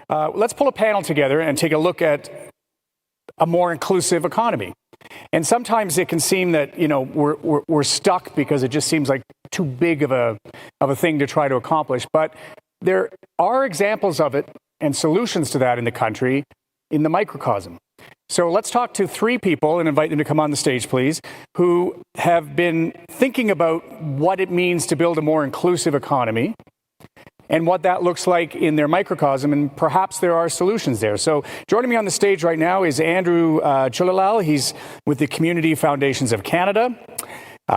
Let's pull a panel together and take a look at a more inclusive economy. And sometimes it can seem that, you know, we're stuck because it just seems like too big of a thing to try to accomplish. But there are examples of it and solutions to that in the country in the microcosm. So let's talk to three people and invite them to come on the stage, please, who have been thinking about what it means to build a more inclusive economy and what that looks like in their microcosm, and perhaps there are solutions there. So joining me on the stage right now is Andrew Chunilall. He's with the Community Foundations of Canada.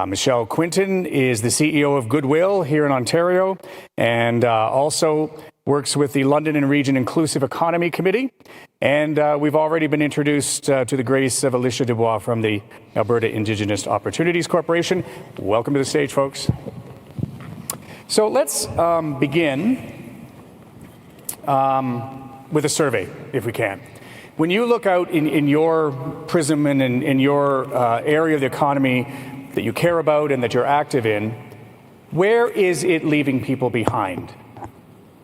Michelle Quintyn is the CEO of Goodwill here in Ontario, and also works with the London and Region Inclusive Economy Committee. And we've already been introduced to the grace of Alicia Dubois from the Alberta Indigenous Opportunities Corporation. Welcome to the stage, folks. So let's begin with a survey, if we can. When you look out in your prism and in your area of the economy that you care about and that you're active in, where is it leaving people behind?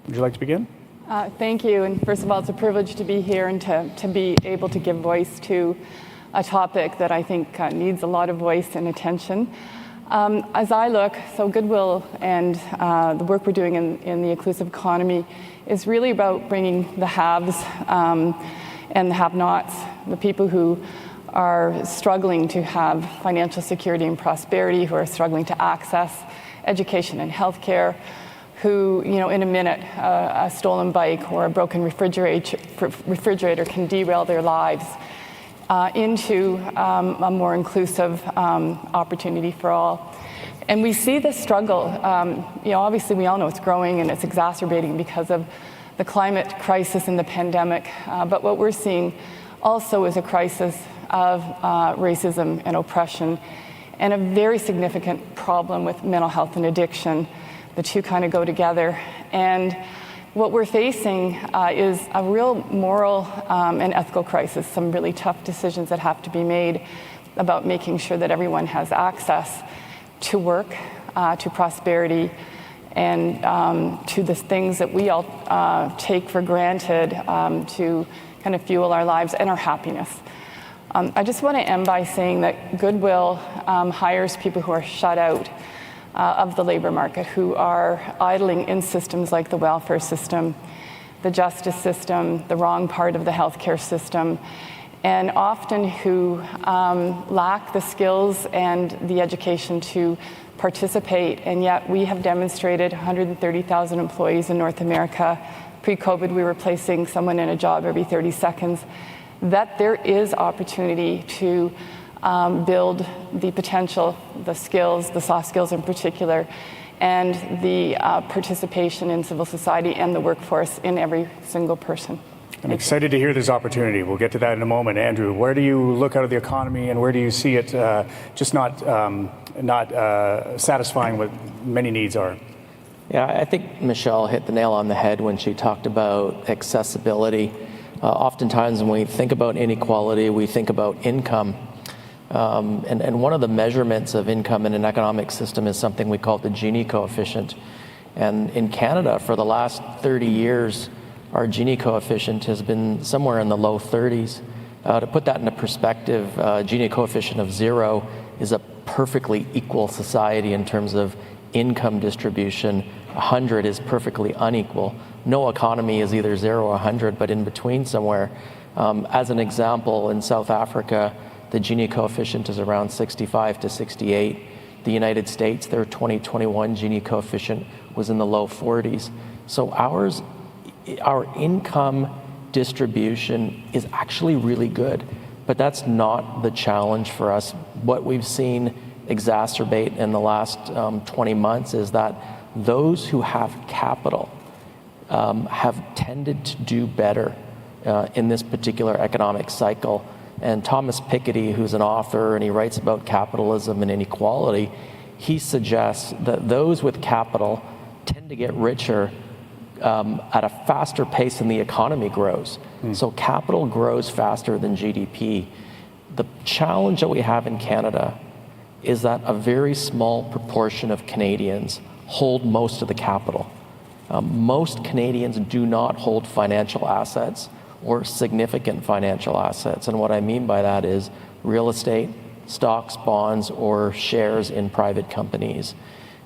Would you like to begin? Thank you. And first of all, it's a privilege to be here and to be able to give voice to a topic that I think needs a lot of voice and attention. As I look, so Goodwill and the work we're doing in the inclusive economy is really about bringing the haves and the have-nots, the people who are struggling to have financial security and prosperity, who are struggling to access education and healthcare, who, you know, in a minute, a stolen bike or a broken refrigerator can derail their lives, into a more inclusive opportunity for all. And we see this struggle, you know, obviously we all know it's growing and it's exacerbating because of the climate crisis and the pandemic, but what we're seeing also is a crisis of racism and oppression and a very significant problem with mental health and addiction. The two kind of go together. And what we're facing is a real moral and ethical crisis, some really tough decisions that have to be made about making sure that everyone has access to work, to prosperity, and to the things that we all take for granted to kind of fuel our lives and our happiness. I just want to end by saying that Goodwill hires people who are shut out of the labor market, who are idling in systems like the welfare system, the justice system, the wrong part of the healthcare system, and often who lack the skills and the education to participate. And yet we have demonstrated 130,000 employees in North America. Pre-COVID, we were placing someone in a job every 30 seconds, that there is opportunity to build the potential, the skills, the soft skills in particular, and the participation in civil society and the workforce in every single person. I'm excited to hear this opportunity. We'll get to that in a moment. Andrew, where do you look out of the economy and where do you see it just not satisfying what many needs are? Yeah, I think Michelle hit the nail on the head when she talked about accessibility. Oftentimes when we think about inequality, we think about income. And one of the measurements of income in an economic system is something we call the Gini coefficient. And in Canada, for the last 30 years, our Gini coefficient has been somewhere in the low 30s. To put that into perspective, Gini coefficient of 0 is a perfectly equal society in terms of income distribution. 100 is perfectly unequal. No economy is either 0 or 100, but in between somewhere. As an example, in South Africa, the Gini coefficient is around 65 to 68. The United States, their 2021 Gini coefficient was in the low 40s. So our income distribution is actually really good, but that's not the challenge for us. What we've seen exacerbate in the last 20 months is that those who have capital have tended to do better in this particular economic cycle. And Thomas Piketty, who's an author and he writes about capitalism and inequality, he suggests that those with capital tend to get richer at a faster pace than the economy grows. So capital grows faster than GDP. The challenge that we have in Canada is that a very small proportion of Canadians hold most of the capital. Most Canadians do not hold financial assets or significant financial assets. And what I mean by that is real estate, stocks, bonds, or shares in private companies.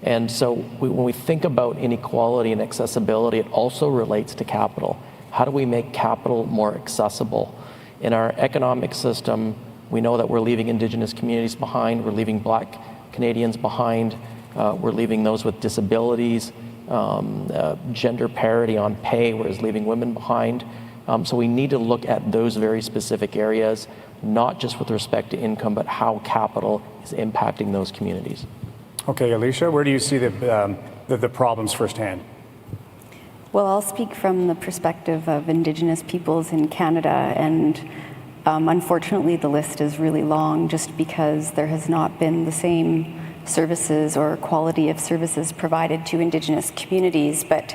And so when we think about inequality and accessibility, it also relates to capital. How do we make capital more accessible? In our economic system, we know that we're leaving Indigenous communities behind, we're leaving Black Canadians behind, we're leaving those with disabilities, gender parity on pay, whereas leaving women behind. So we need to look at those very specific areas, not just with respect to income, but how capital is impacting those communities. Okay, Alicia, where do you see the problems firsthand? Well, I'll speak from the perspective of Indigenous peoples in Canada, and unfortunately the list is really long just because there has not been the same services or quality of services provided to Indigenous communities. But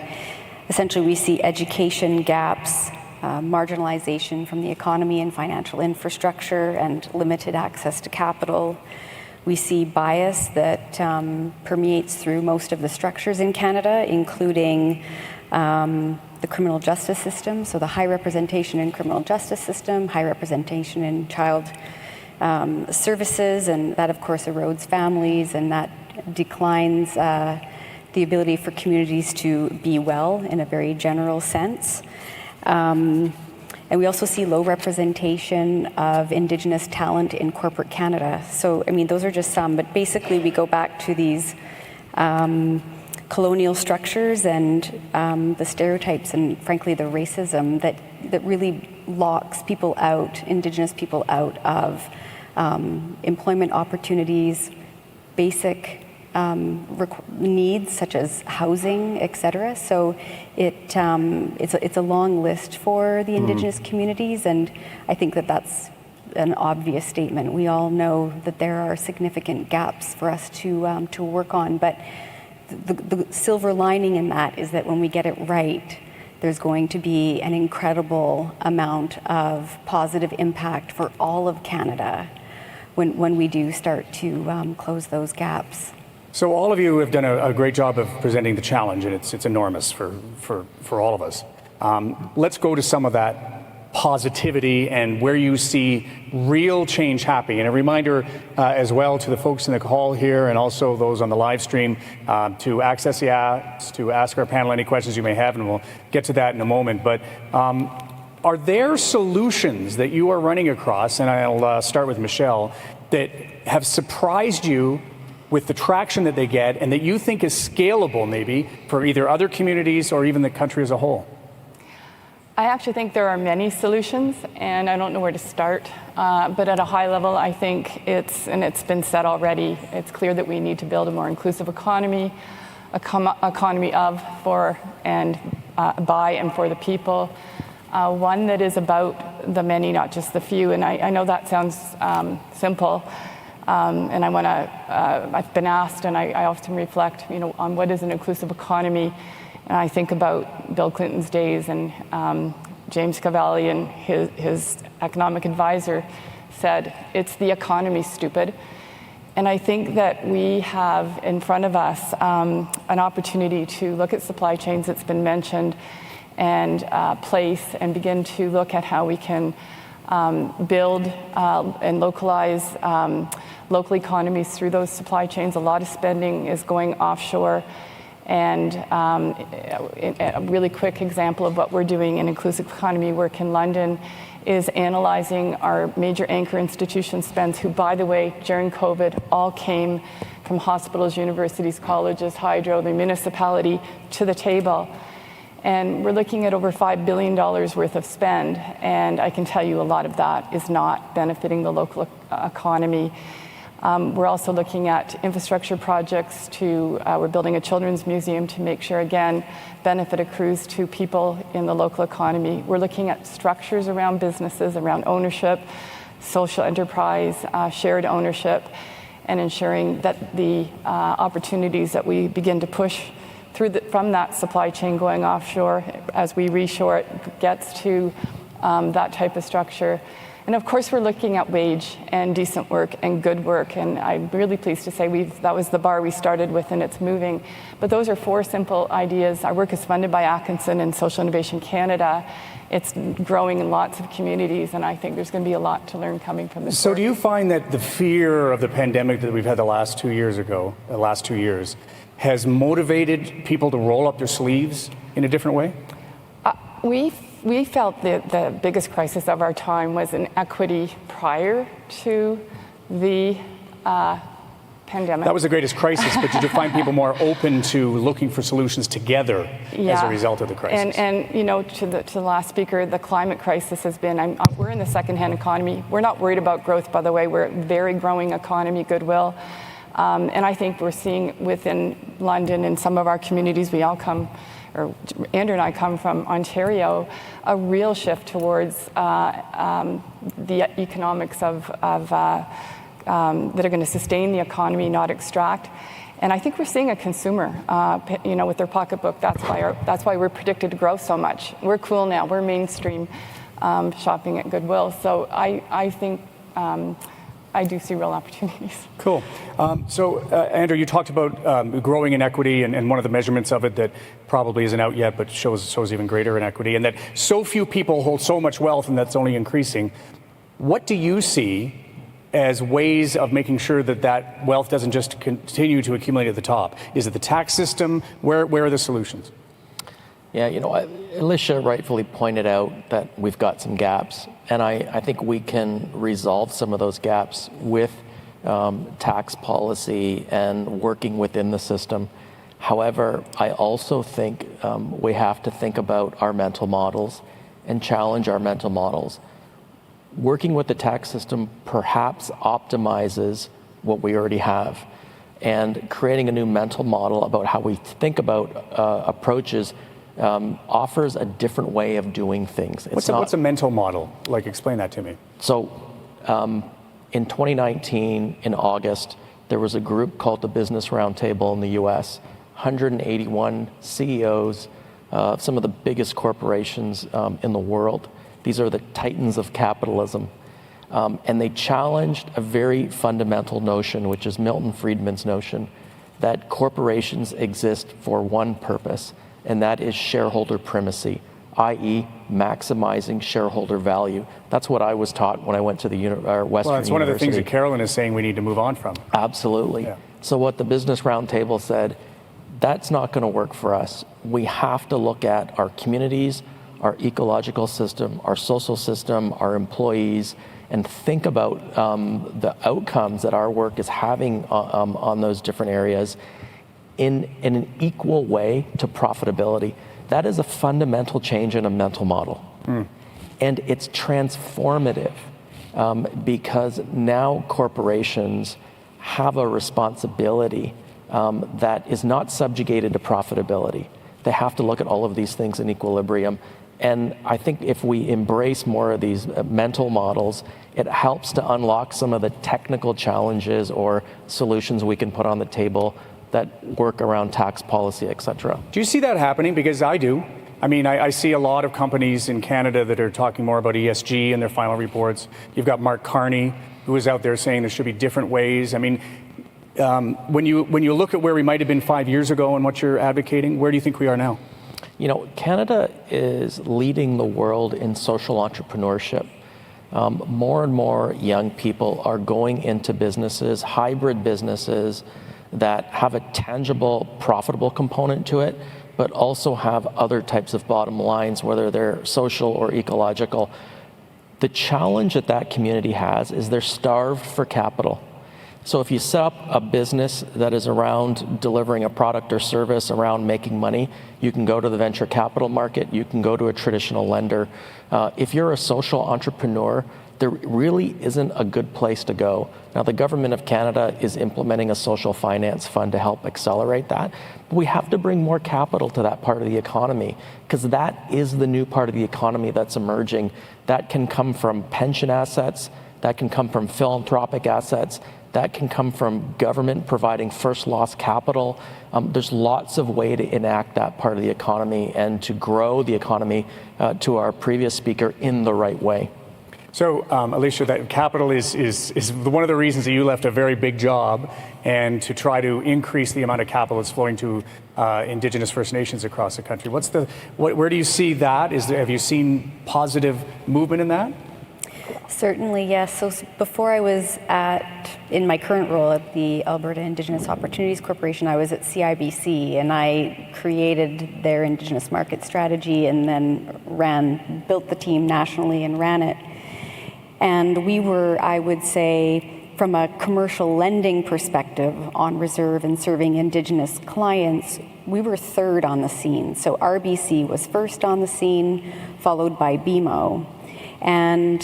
essentially we see education gaps, marginalization from the economy and financial infrastructure, and limited access to capital. We see bias that permeates through most of the structures in Canada, including the criminal justice system, so the high representation in criminal justice system, high representation in child services, and that of course erodes families, and that declines the ability for communities to be well in a very general sense. And we also see low representation of Indigenous talent in corporate Canada. So, I mean, those are just some, but basically we go back to these colonial structures and the stereotypes and frankly the racism that really locks people out, Indigenous people out of employment opportunities, basic needs such as housing, etc. So it's a long list for the Indigenous communities, and I think that's an obvious statement. We all know that there are significant gaps for us to work on, but the silver lining in that is that when we get it right, there's going to be an incredible amount of positive impact for all of Canada when we do start to close those gaps. So all of you have done a great job of presenting the challenge, and it's enormous for all of us. Let's go to some of that positivity and where you see real change happening. And a reminder as well to the folks in the hall here and also those on the live stream to access the apps, to ask our panel any questions you may have, and we'll get to that in a moment. But are there solutions that you are running across, and I'll start with Michelle, that have surprised you with the traction that they get and that you think is scalable maybe for either other communities or even the country as a whole? I actually think there are many solutions, and I don't know where to start. But at a high level, I think it's been said already, it's clear that we need to build a more inclusive economy, economy of, for, and by and for the people. One that is about the many, not just the few. And I know that sounds simple. And I've been asked, and I often reflect, on what is an inclusive economy. And I think about Bill Clinton's days, and James Cavalli and his economic advisor said, "It's the economy, stupid." And I think that we have in front of us an opportunity to look at supply chains that's been mentioned, and place and begin to look at how we can build and localize local economies through those supply chains. A lot of spending is going offshore. And a really quick example of what we're doing in inclusive economy work in London is analyzing our major anchor institution spends, who, by the way, during COVID, all came from hospitals, universities, colleges, hydro, the municipality, to the table. And we're looking at over $5 billion worth of spend, and I can tell you a lot of that is not benefiting the local economy. We're also looking at infrastructure projects we're building a children's museum to make sure, again, benefit accrues to people in the local economy. We're looking at structures around businesses, around ownership, social enterprise, shared ownership, and ensuring that the opportunities that we begin to push from that supply chain going offshore as we reshore it gets to that type of structure. And of course, we're looking at wage and decent work and good work. And I'm really pleased to say that was the bar we started with, and it's moving. But those are 4 simple ideas. Our work is funded by Atkinson and Social Innovation Canada. It's growing in lots of communities, and I think there's going to be a lot to learn coming from this. So work. do you find that the fear of the pandemic that we've had the last 2 years, has motivated people to roll up their sleeves in a different way? We felt that the biggest crisis of our time was inequity prior to the pandemic. That was the greatest crisis, but did you find people more open to looking for solutions together as a result of the crisis? And you know, to the last speaker, the climate crisis has been, we're in the secondhand economy. We're not worried about growth, by the way. We're a very growing economy, Goodwill. And I think we're seeing within London and some of our communities, we all come, or Andrew and I come from Ontario, a real shift towards the economics of that are going to sustain the economy, not extract. And I think we're seeing a consumer, with their pocketbook. That's why we're predicted to grow so much. We're cool now. We're mainstream shopping at Goodwill. So I think I do see real opportunities. Cool. So, Andrew, you talked about growing inequity and one of the measurements of it that probably isn't out yet, but shows even greater inequity, and that so few people hold so much wealth, and that's only increasing. What do you see as ways of making sure that that wealth doesn't just continue to accumulate at the top? Is it the tax system? Where are the solutions? Yeah, Alicia rightfully pointed out that we've got some gaps, and I think we can resolve some of those gaps with tax policy and working within the system. However, I also think we have to think about our mental models and challenge our mental models. Working with the tax system perhaps optimizes what we already have, and creating a new mental model about how we think about approaches offers a different way of doing things. What's a mental model? Like, explain that to me. So in 2019, in August, there was a group called the Business Roundtable in the US, 181 CEOs of some of the biggest corporations in the world. These are the titans of capitalism. And they challenged a very fundamental notion, which is Milton Friedman's notion, that corporations exist for one purpose, and that is shareholder primacy, i.e. maximizing shareholder value. That's what I was taught when I went to the Western University. Well, it's one of the things that Carolyn is saying we need to move on from. Absolutely. Yeah. So what the Business Roundtable said, that's not going to work for us. We have to look at our communities, our ecological system, our social system, our employees, and think about the outcomes that our work is having on those different areas in an equal way to profitability. That is a fundamental change in a mental model. And it's transformative because now corporations have a responsibility that is not subjugated to profitability. They have to look at all of these things in equilibrium. And I think if we embrace more of these mental models, it helps to unlock some of the technical challenges or solutions we can put on the table that work around tax policy, et cetera. Do you see that happening? Because I do. I mean, I see a lot of companies in Canada that are talking more about ESG in their final reports. You've got Mark Carney, who is out there saying there should be different ways. I mean, when you look at where we might have been 5 years ago and what you're advocating, where do you think we are now? Canada is leading the world in social entrepreneurship. More and more young people are going into businesses, hybrid businesses, that have a tangible, profitable component to it, but also have other types of bottom lines, whether they're social or ecological. The challenge that community has is they're starved for capital. So if you set up a business that is around delivering a product or service, around making money, you can go to the venture capital market, you can go to a traditional lender. If you're a social entrepreneur, there really isn't a good place to go. Now, the Government of Canada is implementing a social finance fund to help accelerate that. But we have to bring more capital to that part of the economy, because that is the new part of the economy that's emerging. That can come from pension assets, that can come from philanthropic assets, that can come from government providing first loss capital. There's lots of ways to enact that part of the economy and to grow the economy, to our previous speaker, in the right way. So, Alicia, that capital is one of the reasons that you left a very big job, and to try to increase the amount of capital that's flowing to Indigenous First Nations across the country. Where do you see that? Have you seen positive movement in that? Certainly, yes. So before I was in my current role at the Alberta Indigenous Opportunities Corporation, I was at CIBC, and I created their Indigenous market strategy and then built the team nationally and ran it. And we were, I would say, from a commercial lending perspective on reserve and serving Indigenous clients, we were third on the scene. So RBC was first on the scene, followed by BMO. And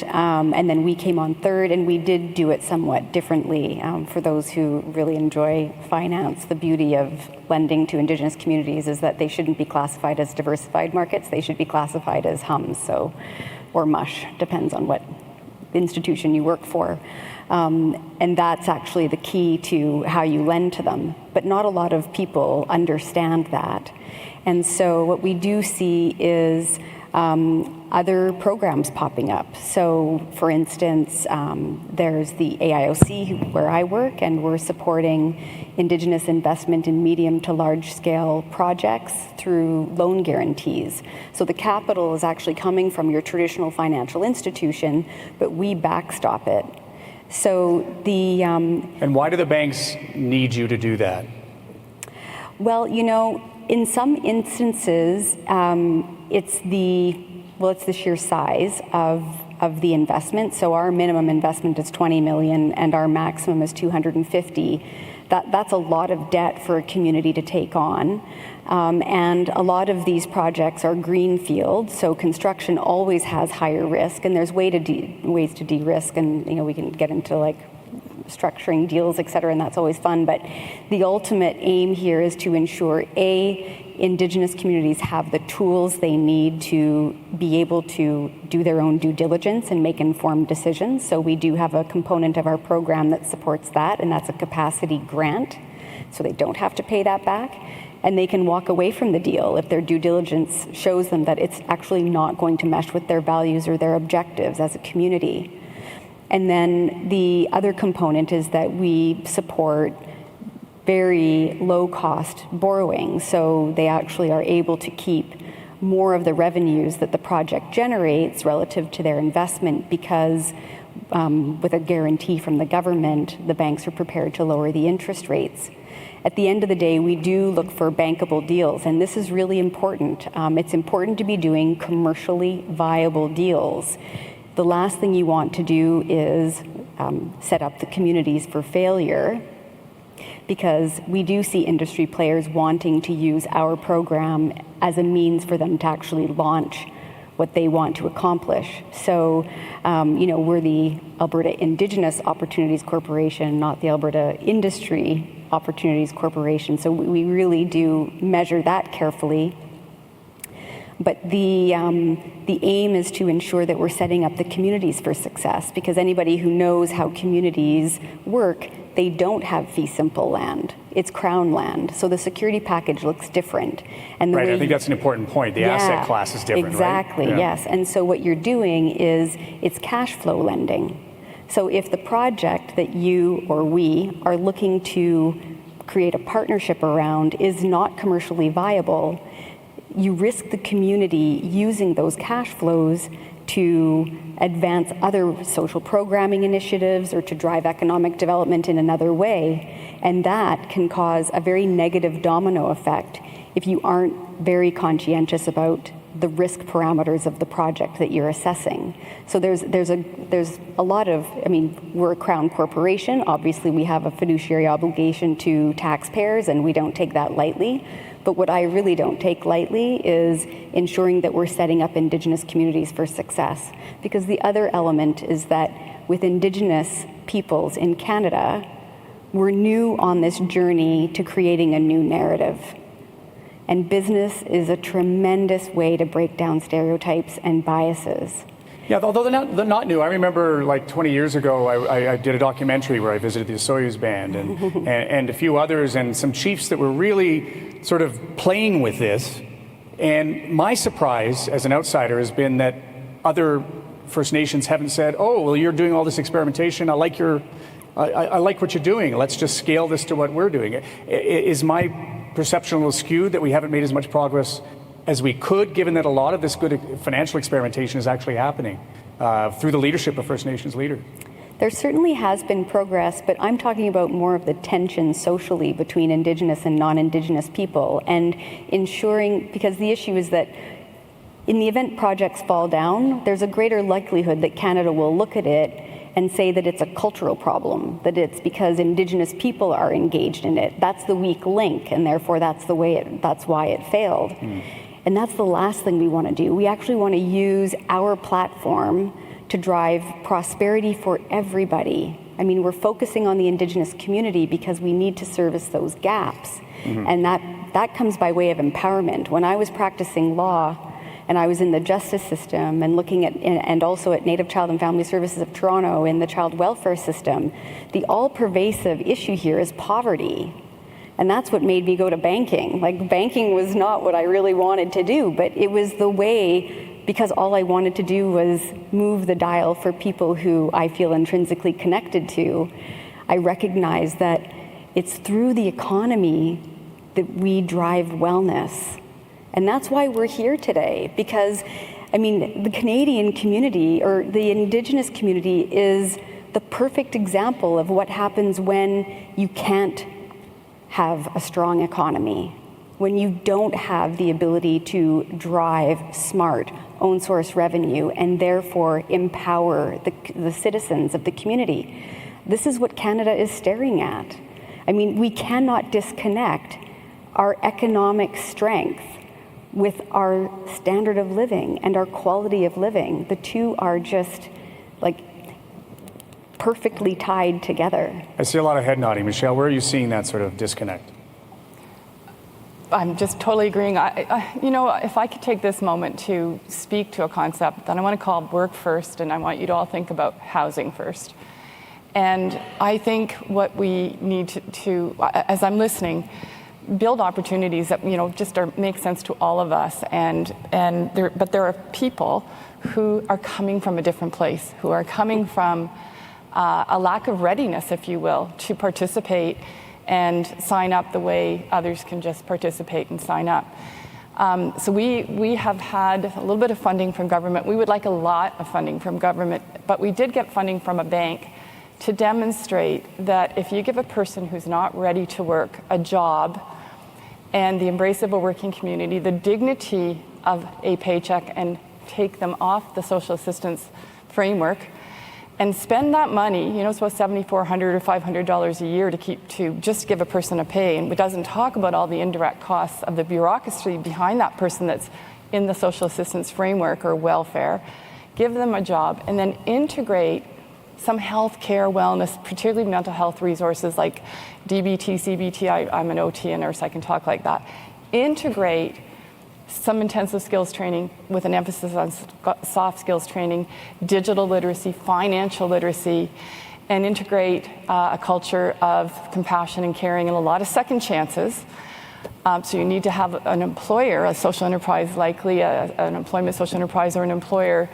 then we came on third, and we did do it somewhat differently. For those who really enjoy finance, the beauty of lending to Indigenous communities is that they shouldn't be classified as diversified markets. They should be classified as HUMs, or MUSH, depends on what institution you work for. And that's actually the key to how you lend to them. But not a lot of people understand that. And so what we do see is other programs popping up. So, for instance, there's the AIOC where I work, and we're supporting Indigenous investment in medium to large scale projects through loan guarantees. So the capital is actually coming from your traditional financial institution, but we backstop it. So And why do the banks need you to do that? Well, in some instances, it's the sheer size of the investment. So our minimum investment is 20 million and our maximum is 250. That's a lot of debt for a community to take on. And a lot of these projects are greenfield, so construction always has higher risk, and there's ways to de-risk, and we can get into structuring deals, et cetera, and that's always fun. But the ultimate aim here is to ensure, Indigenous communities have the tools they need to be able to do their own due diligence and make informed decisions. So we do have a component of our program that supports that, and that's a capacity grant. So they don't have to pay that back, and they can walk away from the deal if their due diligence shows them that it's actually not going to mesh with their values or their objectives as a community. And then the other component is that we support very low-cost borrowing, so they actually are able to keep more of the revenues that the project generates relative to their investment, because with a guarantee from the government, the banks are prepared to lower the interest rates. At the end of the day, we do look for bankable deals, and this is really important. It's important to be doing commercially viable deals. The last thing you want to do is set up the communities for failure, because we do see industry players wanting to use our program as a means for them to actually launch what they want to accomplish. So, we're the Alberta Indigenous Opportunities Corporation, not the Alberta Industry Opportunities Corporation. So we really do measure that carefully. But the aim is to ensure that we're setting up the communities for success, because anybody who knows how communities work, they don't have fee simple land. It's Crown land. So the security package looks different. And I think that's an important point. The asset class is different, exactly, right? Yes. And so what you're doing is it's cash flow lending. So if the project that you or we are looking to create a partnership around is not commercially viable, you risk the community using those cash flows to advance other social programming initiatives or to drive economic development in another way. And that can cause a very negative domino effect if you aren't very conscientious about the risk parameters of the project that you're assessing. So there's a lot of, we're a Crown corporation. Obviously, we have a fiduciary obligation to taxpayers, and we don't take that lightly. But what I really don't take lightly is ensuring that we're setting up Indigenous communities for success. Because the other element is that with Indigenous peoples in Canada, we're new on this journey to creating a new narrative. And business is a tremendous way to break down stereotypes and biases. Yeah, although they're not new. I remember 20 years ago, I did a documentary where I visited the Soyuz band and a few others and some chiefs that were really sort of playing with this. And my surprise as an outsider has been that other First Nations haven't said, oh, well, you're doing all this experimentation. I like what you're doing. Let's just scale this to what we're doing. Is my perception a little skewed that we haven't made as much progress as we could, given that a lot of this good financial experimentation is actually happening through the leadership of First Nations leaders? There certainly has been progress, but I'm talking about more of the tension socially between Indigenous and non-Indigenous people, and ensuring, because the issue is that in the event projects fall down, there's a greater likelihood that Canada will look at it and say that it's a cultural problem, that it's because Indigenous people are engaged in it. That's the weak link, and therefore that's why it failed. And that's the last thing we want to do. We actually want to use our platform to drive prosperity for everybody. I mean, we're focusing on the Indigenous community because we need to service those gaps. And that comes by way of empowerment. When I was practicing law, and I was in the justice system and looking at, and also at Native Child and Family Services of Toronto in the child welfare system, the all-pervasive issue here is poverty. And that's what made me go to banking. Like, banking was not what I really wanted to do, but it was the way, because all I wanted to do was move the dial for people who I feel intrinsically connected to. I recognize that it's through the economy that we drive wellness. And that's why we're here today, because, I mean, the Canadian community, or the Indigenous community, is the perfect example of what happens when you can't have a strong economy, when you don't have the ability to drive smart, own source revenue, and therefore empower the citizens of the community. This is what Canada is staring at. I mean, we cannot disconnect our economic strength with our standard of living and our quality of living. The two are just like perfectly tied together. I see a lot of head nodding. Michelle, where are you seeing that sort of disconnect? I'm just totally agreeing. If I could take this moment to speak to a concept that I want to call work first, and I want you to all think about housing first. And I think what we need to as I'm listening, build opportunities that just make sense to all of us, but there are people who are coming from a different place, who are coming from a lack of readiness, if you will, to participate and sign up the way others can just participate and sign up. So we have had a little bit of funding from government. We would like a lot of funding from government, but we did get funding from a bank to demonstrate that if you give a person who's not ready to work a job and the embrace of a working community, the dignity of a paycheck, and take them off the social assistance framework and spend that money, it's about $7,400 or $500 a year to just give a person a pay, and it doesn't talk about all the indirect costs of the bureaucracy behind that person that's in the social assistance framework or welfare. Give them a job and then integrate some health care, wellness, particularly mental health resources like DBT, CBT. I'm an OT nurse, I can talk like that. Integrate some intensive skills training with an emphasis on soft skills training, digital literacy, financial literacy, and integrate a culture of compassion and caring and a lot of second chances. So you need to have an employer, a social enterprise, likely an employment social enterprise or an employer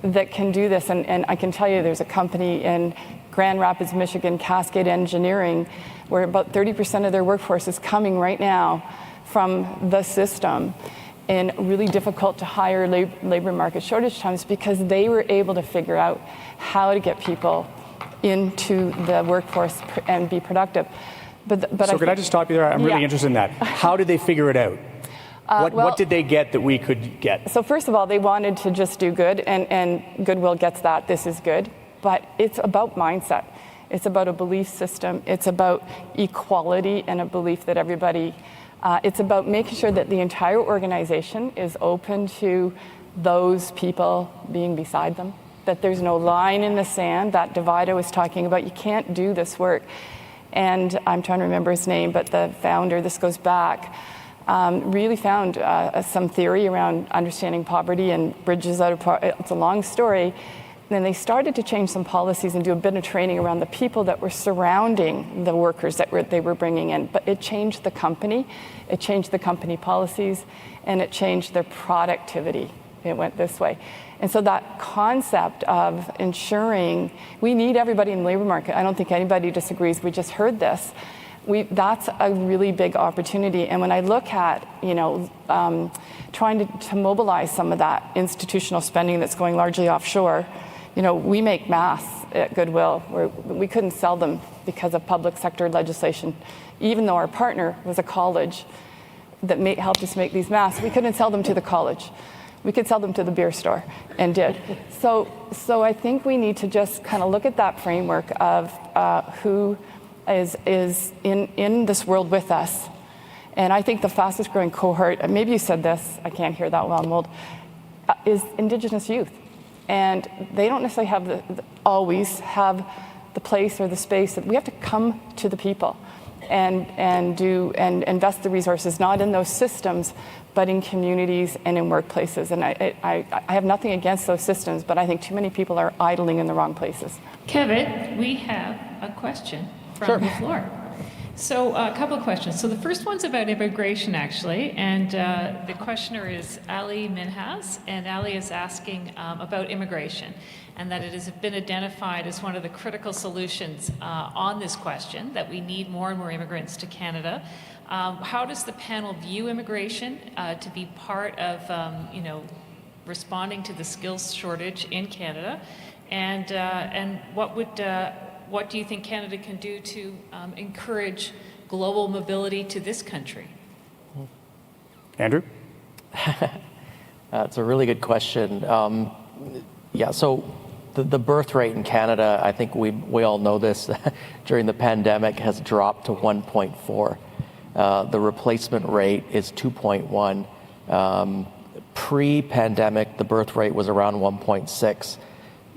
that can do this. And I can tell you there's a company in Grand Rapids, Michigan, Cascade Engineering, where about 30% of their workforce is coming right now from the system in really difficult to hire labor market shortage times, because they were able to figure out how to get people into the workforce and be productive. But could I just stop you there? I'm really interested in that. How did they figure it out? What did they get that we could get? So first of all, they wanted to just do good, and Goodwill gets that. This is good. But it's about mindset. It's about a belief system. It's about equality and a belief that everybody, it's about making sure that the entire organization is open to those people being beside them, that there's no line in the sand, that divide I was talking about. You can't do this work. And I'm trying to remember his name, but the founder, this goes back, really found some theory around understanding poverty and bridges out of poverty. It's a long story. And then they started to change some policies and do a bit of training around the people that were surrounding the workers that they were bringing in. But it changed the company, it changed the company policies, and it changed their productivity. it went this way. And so that concept of ensuring, we need everybody in the labor market. I don't think anybody disagrees. We just heard this. That's a really big opportunity. And when I look at, trying to mobilize some of that institutional spending that's going largely offshore, we make masks at Goodwill where we couldn't sell them because of public sector legislation. Even though our partner was a college that helped us make these masks, we couldn't sell them to the college. We could sell them to the beer store, and did. So I think we need to just kind of look at that framework of who is in this world with us. And I think the fastest growing cohort, maybe you said this, I can't hear that well, I'm old, is Indigenous youth. And they don't necessarily always have the place or the space. That we have to come to the people and invest the resources, not in those systems, but in communities and in workplaces. And I have nothing against those systems, but I think too many people are idling in the wrong places. Kevin, we have a question from the floor. So a couple of questions. So the first one's about immigration, actually, and the questioner is Ali Minhas, and Ali is asking about immigration, and that it has been identified as one of the critical solutions on this question, that we need more and more immigrants to Canada. How does the panel view immigration to be part of, responding to the skills shortage in Canada, and what do you think Canada can do to encourage global mobility to this country? Andrew? It's a really good question. So the birth rate in Canada, I think we all know this, during the pandemic has dropped to 1.4. The replacement rate is 2.1. Pre-pandemic, the birth rate was around 1.6.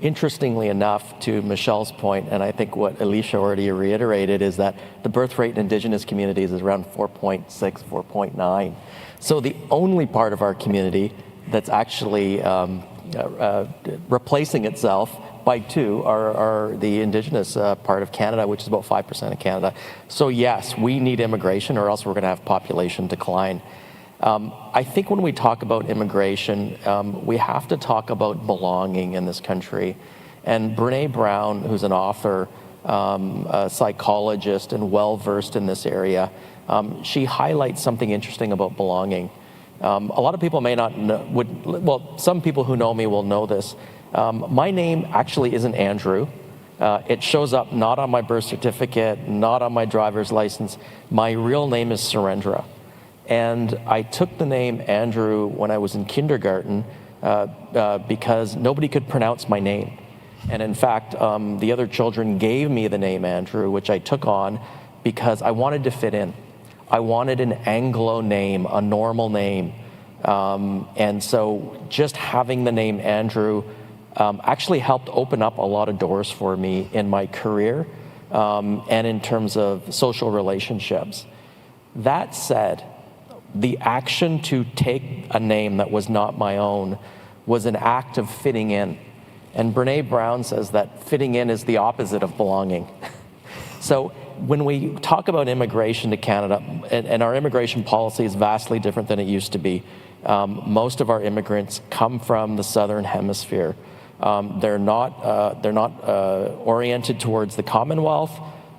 Interestingly enough, to Michelle's point, and I think what Alicia already reiterated, is that the birth rate in Indigenous communities is around 4.6, 4.9. So the only part of our community that's actually replacing itself by two are the Indigenous part of Canada, which is about 5% of Canada. So yes, we need immigration, or else we're going to have population decline. I think when we talk about immigration, we have to talk about belonging in this country. And Brené Brown, who's an author, a psychologist, and well-versed in this area, she highlights something interesting about belonging. A lot of people may not know, some people who know me will know this. My name actually isn't Andrew. It shows up not on my birth certificate, not on my driver's license. My real name is Surendra. And I took the name Andrew when I was in kindergarten because nobody could pronounce my name. And in fact, the other children gave me the name Andrew, which I took on because I wanted to fit in. I wanted an Anglo name, a normal name. And so just having the name Andrew actually helped open up a lot of doors for me in my career and in terms of social relationships. That said, the action to take a name that was not my own was an act of fitting in. And Brené Brown says that fitting in is the opposite of belonging. So when we talk about immigration to Canada, and our immigration policy is vastly different than it used to be. Most of our immigrants come from the Southern Hemisphere. They're not oriented towards the Commonwealth,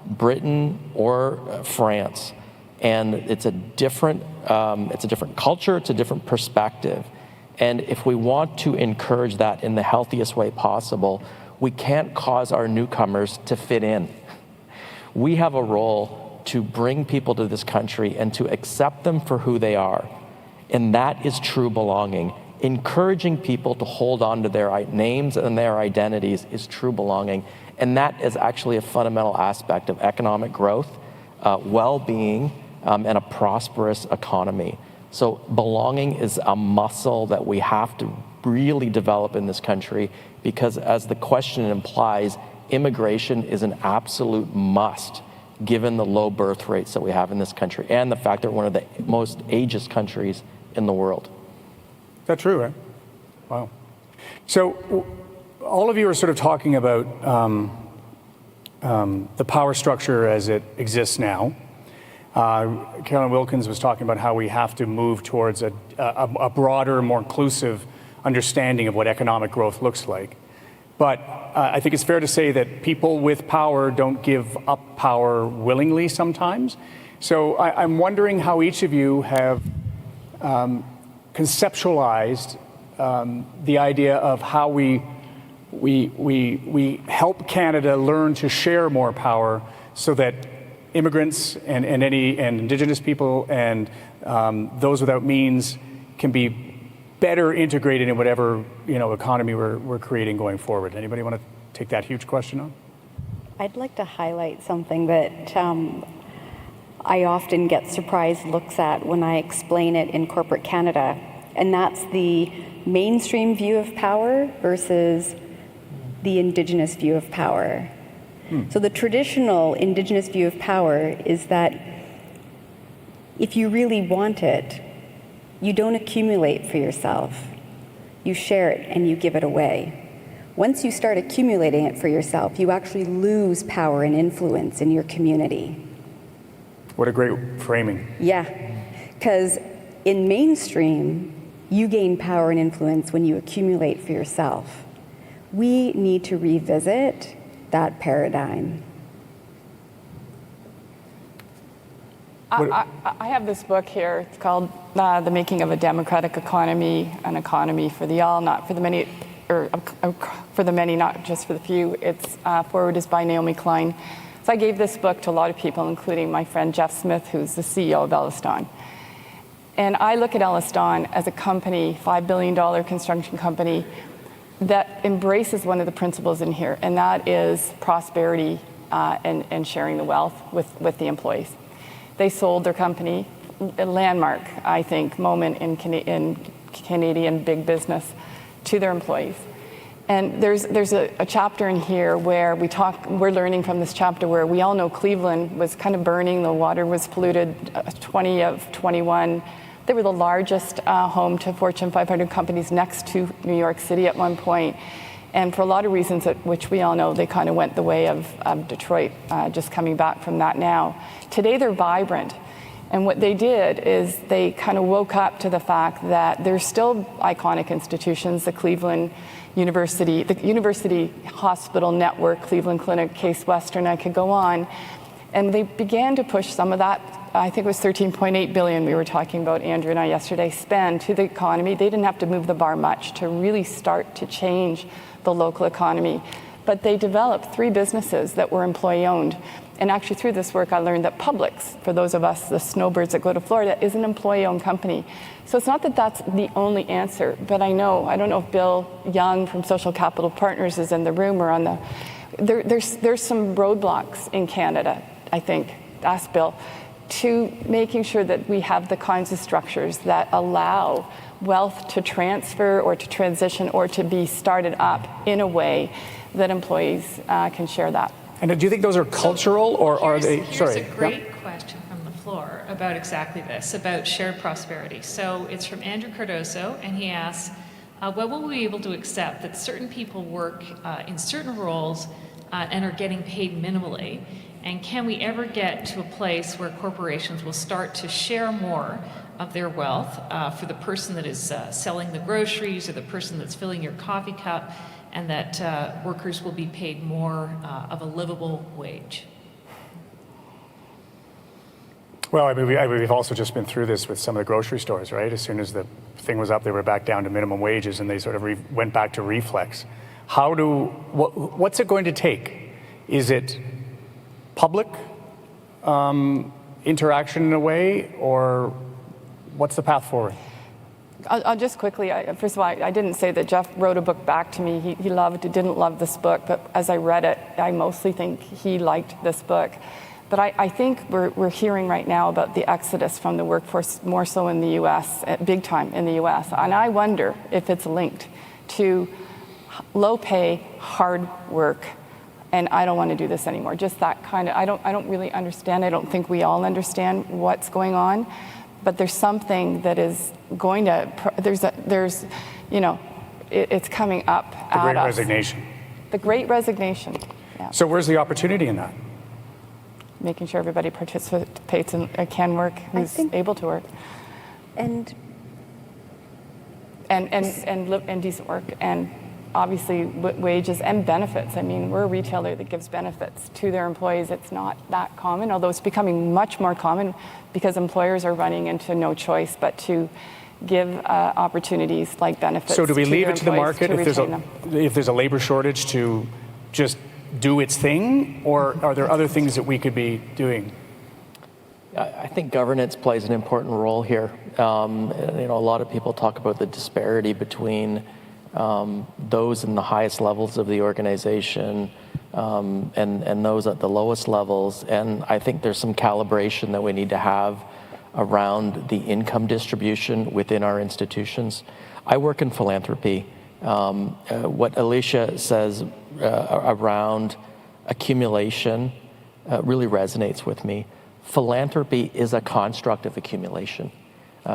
Britain, or France. And it's a different culture, it's a different perspective. And if we want to encourage that in the healthiest way possible, we can't cause our newcomers to fit in. We have a role to bring people to this country and to accept them for who they are. And that is true belonging. Encouraging people to hold on to their names and their identities is true belonging. And that is actually a fundamental aspect of economic growth, well-being, and a prosperous economy. So belonging is a muscle that we have to really develop in this country because, as the question implies, immigration is an absolute must given the low birth rates that we have in this country and the fact that we're one of the most ageist countries in the world. Is that true, right? Wow. So all of you are sort of talking about the power structure as it exists now. Carolyn Wilkins was talking about how we have to move towards a broader, more inclusive understanding of what economic growth looks like. But I think it's fair to say that people with power don't give up power willingly sometimes. So I'm wondering how each of you have conceptualized the idea of how we help Canada learn to share more power so that immigrants and Indigenous people and those without means can be better integrated in whatever economy we're creating going forward. Anybody want to take that huge question on? I'd like to highlight something that I often get surprised looks at when I explain it in corporate Canada, and that's the mainstream view of power versus the Indigenous view of power. So the traditional Indigenous view of power is that if you really want it, you don't accumulate for yourself. You share it and you give it away. Once you start accumulating it for yourself, you actually lose power and influence in your community. What a great framing. Yeah, because in mainstream, you gain power and influence when you accumulate for yourself. We need to revisit that paradigm. I have this book here. It's called The Making of a Democratic Economy, an economy for the all, not for the many, or for the many, not just for the few. It's forward is by Naomi Klein. So I gave this book to a lot of people, including my friend Jeff Smith, who's the CEO of Elliston. And I look at Elliston as a company, $5 billion construction company, that embraces one of the principles in here, and that is prosperity and sharing the wealth with the employees. They sold their company, a landmark, I think, moment in Canadian big business, to their employees. And there's a chapter in here where we're learning from this chapter where we all know Cleveland was kind of burning, the water was polluted, 20 of 21. They were the largest home to Fortune 500 companies next to New York City at one point. And for a lot of reasons, which we all know, they kind of went the way of Detroit, just coming back from that now. Today, they're vibrant. And what they did is they kind of woke up to the fact that there's still iconic institutions, the Cleveland University, the University Hospital Network, Cleveland Clinic, Case Western, I could go on. And they began to push some of that, I think it was $13.8 billion we were talking about, Andrew and I yesterday, spend to the economy. They didn't have to move the bar much to really start to change the local economy. But they developed 3 businesses that were employee-owned. And actually through this work, I learned that Publix, for those of us, the snowbirds that go to Florida, is an employee-owned company. So it's not that that's the only answer, but I don't know if Bill Young from Social Capital Partners is in the room or on the, there's some roadblocks in Canada, I think, ask Bill, to making sure that we have the kinds of structures that allow wealth to transfer or to transition or to be started up in a way that employees can share that. And do you think those are cultural, or are they? Here's a great question from the floor about exactly this, about shared prosperity. So it's from Andrew Cardoso, and he asks, when will we be able to accept that certain people work in certain roles and are getting paid minimally? And can we ever get to a place where corporations will start to share more of their wealth for the person that is selling the groceries or the person that's filling your coffee cup, and that workers will be paid more of a livable wage? Well, I mean, we've also just been through this with some of the grocery stores, right? As soon as the thing was up, they were back down to minimum wages, and they sort of went back to reflex. What's it going to take? Is it public interaction in a way, or what's the path forward? I'll just quickly, first of all, I didn't say that Jeff wrote a book back to me. He didn't love this book, but as I read it, I mostly think he liked this book. But I think we're hearing right now about the exodus from the workforce, more so in the U.S., big time in the U.S. And I wonder if it's linked to low pay, hard work, and I don't want to do this anymore. Just that kind of, I don't really understand. I don't think we all understand what's going on. But there's something that is going to, it's coming up at us. The Great Resignation. The Great Resignation, yeah. So where's the opportunity in that? Making sure everybody participates and can work, who's able to work. And and decent work, and obviously wages and benefits. I mean, we're a retailer that gives benefits to their employees. It's not that common, although it's becoming much more common because employers are running into no choice but to give opportunities like benefits. So do we to leave their it to the employees market to if there's a labor shortage to just do its thing, or are there other things that we could be doing? I think governance plays an important role here. A lot of people talk about the disparity between those in the highest levels of the organization and those at the lowest levels. And I think there's some calibration that we need to have around the income distribution within our institutions. I work in philanthropy. What Alicia says around accumulation really resonates with me. Philanthropy is a construct of accumulation.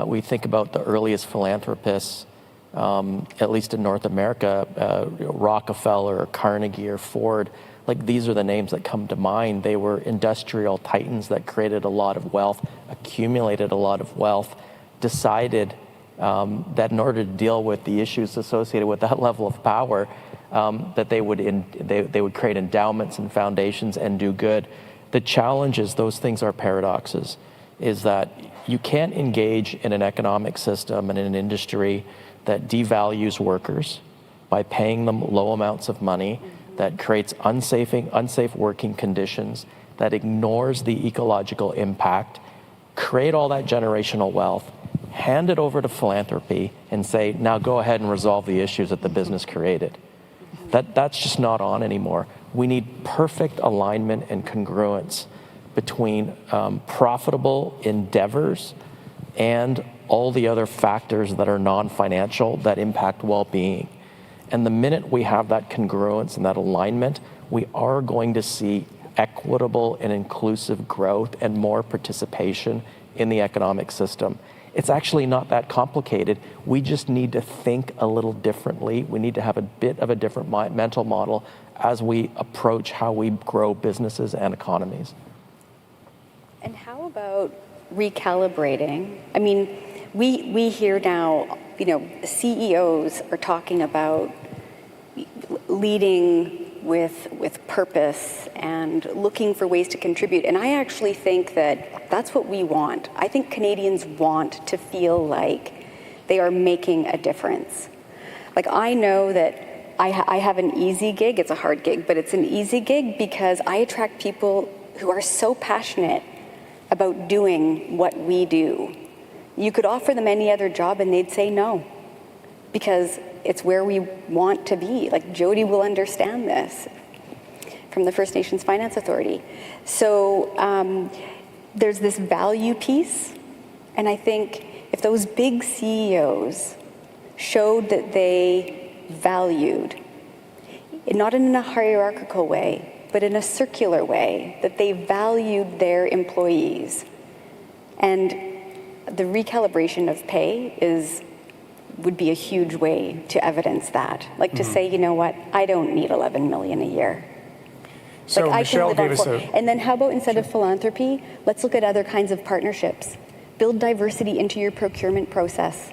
We think about the earliest philanthropists, at least in North America, Rockefeller or Carnegie or Ford. Like, these are the names that come to mind. They were industrial titans that created a lot of wealth, accumulated a lot of wealth, decided that in order to deal with the issues associated with that level of power, that they would create endowments and foundations and do good. The challenge is those things are paradoxes, is that you can't engage in an economic system and in an industry that devalues workers by paying them low amounts of money, that creates unsafe working conditions, that ignores the ecological impact, create all that generational wealth, hand it over to philanthropy and say, now go ahead and resolve the issues that the business created. That's just not on anymore. We need perfect alignment and congruence between profitable endeavors and all the other factors that are non-financial that impact well-being. And the minute we have that congruence and that alignment, we are going to see equitable and inclusive growth and more participation in the economic system. It's actually not that complicated. We just need to think a little differently. We need to have a bit of a different mental model as we approach how we grow businesses and economies. And how about recalibrating? I mean, we hear now, CEOs are talking about leading with purpose and looking for ways to contribute. And I actually think that that's what we want. I think Canadians want to feel like they are making a difference. Like, I know that I have an easy gig. It's a hard gig, but it's an easy gig because I attract people who are so passionate about doing what we do. You could offer them any other job and they'd say no, because it's where we want to be. Like, Jody will understand this from the First Nations Finance Authority. So there's this value piece, and I think if those big CEOs showed that they valued, not in a hierarchical way, but in a circular way, that they valued their employees. And the recalibration of pay would be a huge way to evidence that. Like, to say, you know what, I don't need 11 million a year. So like, Michelle gave us And then how about, instead of philanthropy, let's look at other kinds of partnerships. Build diversity into your procurement process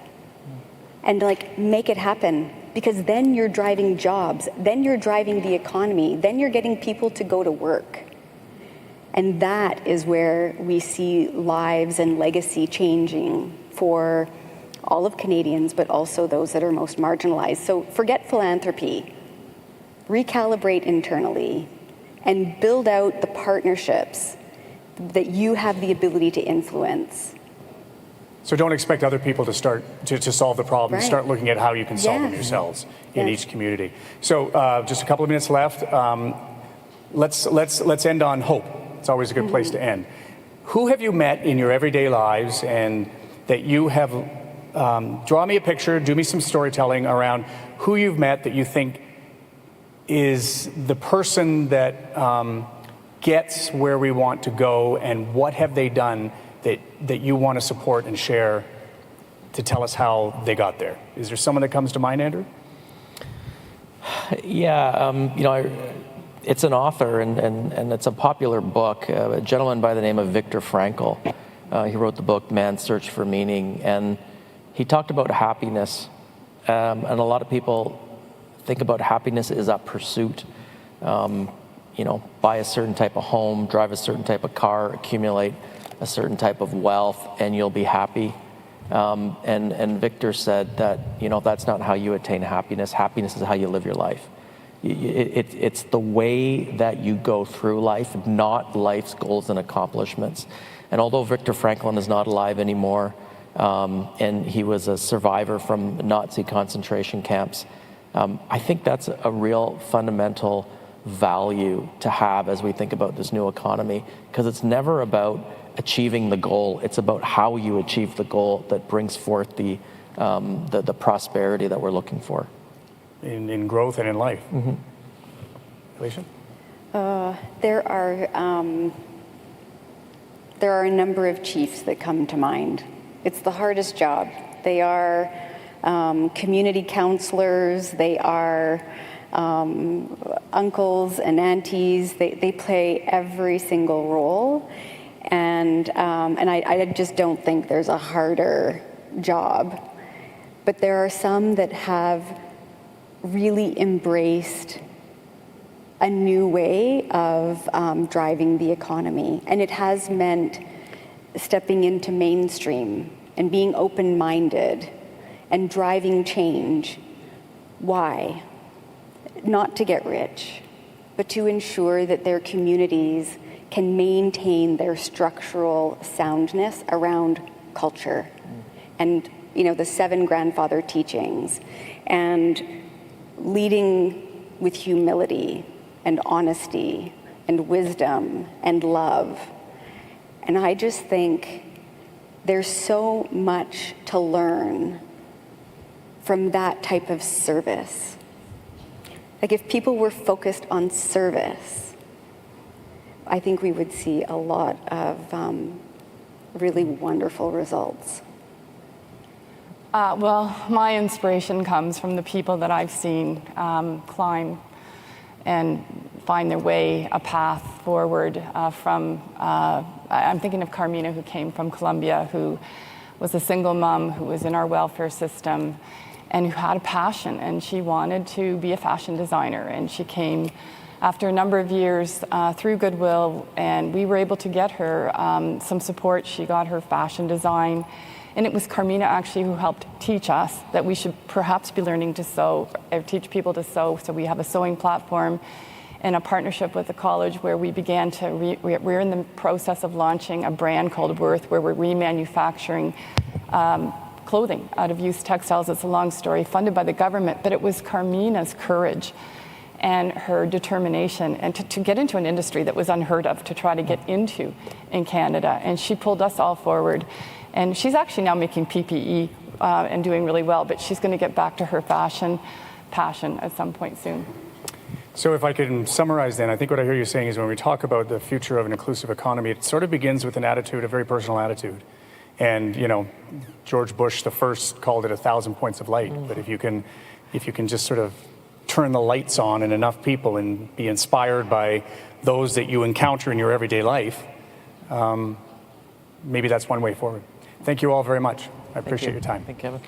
and make it happen, because then you're driving jobs, then you're driving the economy, then you're getting people to go to work. And that is where we see lives and legacy changing for all of Canadians, but also those that are most marginalized. So forget philanthropy, recalibrate internally, and build out the partnerships that you have the ability to influence. So don't expect other people to start to solve the problem. Right. Start looking at how you can solve them yourselves in each community. So just a couple of minutes left. Let's end on hope. It's always a good place to end. Who have you met in your everyday lives and that you have, draw me a picture, do me some storytelling around who you've met that you think is the person that gets where we want to go, and what have they done that you want to support and share to tell us how they got there? Is there someone that comes to mind, Andrew? Yeah, it's an author and it's a popular book, a gentleman by the name of Viktor Frankl. He wrote the book Man's Search for Meaning, and he talked about happiness And a lot of people think about happiness as a pursuit. Buy a certain type of home, drive a certain type of car, accumulate a certain type of wealth, and you'll be happy. And Victor said that, that's not how you attain happiness. Happiness is how you live your life. It's the way that you go through life, not life's goals and accomplishments. And although Viktor Frankl is not alive anymore, and he was a survivor from Nazi concentration camps, I think that's a real fundamental value to have as we think about this new economy, because it's never about achieving the goal. It's about how you achieve the goal that brings forth the prosperity that we're looking for. In growth and in life. Mm-hmm. Alicia? There are a number of chiefs that come to mind. It's the hardest job. They are community counselors. They are uncles and aunties. They play every single role. And I just don't think there's a harder job. But there are some that have really embraced a new way of driving the economy. And it has meant stepping into mainstream and being open-minded and driving change. Why? Not to get rich, but to ensure that their communities can maintain their structural soundness around culture and, the 7 grandfather teachings, and leading with humility and honesty and wisdom and love. And I just think there's so much to learn from that type of service. Like, if people were focused on service, I think we would see a lot of really wonderful results. Well, my inspiration comes from the people that I've seen climb and find their way, a path forward I'm thinking of Carmina, who came from Colombia, who was a single mom, who was in our welfare system, and who had a passion, and she wanted to be a fashion designer. And she came after a number of years through Goodwill, and we were able to get her some support. She got her fashion design. And it was Carmina actually who helped teach us that we should perhaps be learning to sew, or teach people to sew. So we have a sewing platform and a partnership with the college where we began to, we're in the process of launching a brand called Worth, where we're remanufacturing clothing out of used textiles. It's a long story, funded by the government, but it was Carmina's courage and her determination, and to get into an industry that was unheard of to try to get into in Canada. And she pulled us all forward. And she's actually now making PPE and doing really well, but she's going to get back to her fashion passion at some point soon. So if I can summarize then, I think what I hear you saying is when we talk about the future of an inclusive economy, it sort of begins with an attitude, a very personal attitude. And, George Bush the first called it 1,000 points of light. But if you can just sort of turn the lights on in enough people and be inspired by those that you encounter in your everyday life, maybe that's one way forward. Thank you all very much. I appreciate your time. Thank you, Kevin.